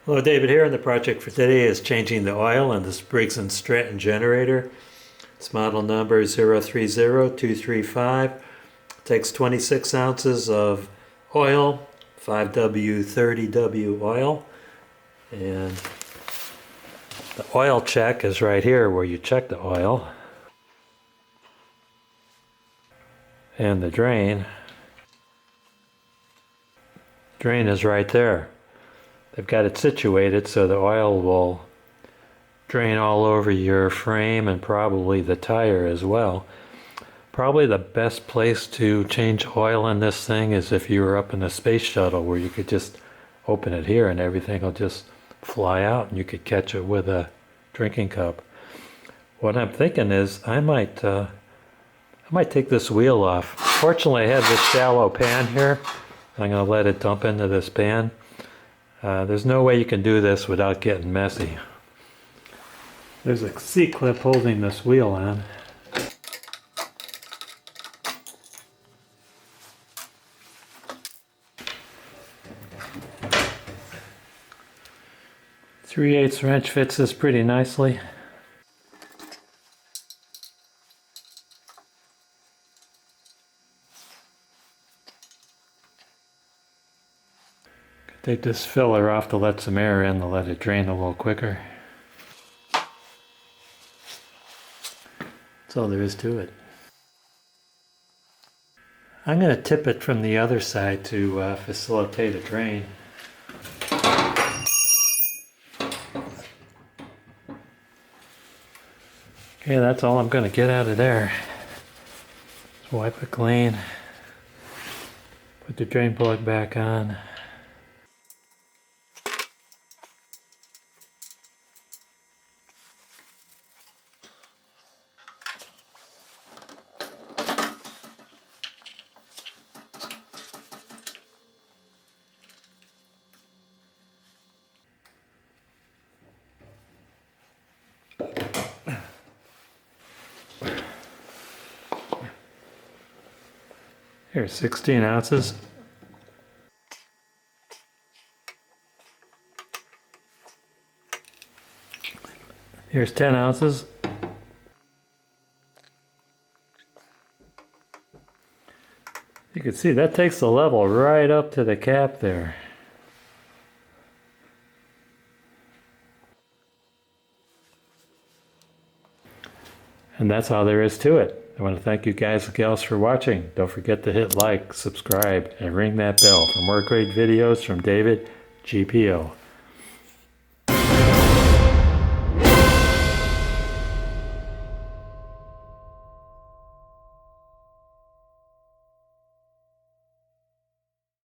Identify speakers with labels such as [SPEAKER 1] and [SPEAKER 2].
[SPEAKER 1] Hello, David here, and the project for today is changing the oil in this Briggs Stratton generator. It's model number 030235. It takes 26 ounces of oil, 5W30W oil, and the oil check is right here where you check the oil. And the drain is right there. They've got it situated so the oil will drain all over your frame and probably the tire as well. Probably the best place to change oil in this thing is if you were up in a space shuttle where you could just open it here and everything will just fly out and you could catch it with a drinking cup. What I'm thinking is I might take this wheel off. Fortunately I have this shallow pan here. I'm going to let it dump into this pan. There's no way you can do this without getting messy. There's a C-clip holding this wheel on. .3/8 wrench fits this pretty nicely. Take this filler off to let some air in to let it drain a little quicker. That's all there is to it. I'm going to tip it from the other side to facilitate a drain. Okay, that's all I'm going to get out of there. Just wipe it clean. Put the drain plug back on. Here's 16 ounces. Here's 10 ounces. You can see that takes the level right up to the cap there. And that's all there is to it. I want to thank you guys and gals for watching. Don't forget to hit like, subscribe, and ring that bell for more great videos from David GPO.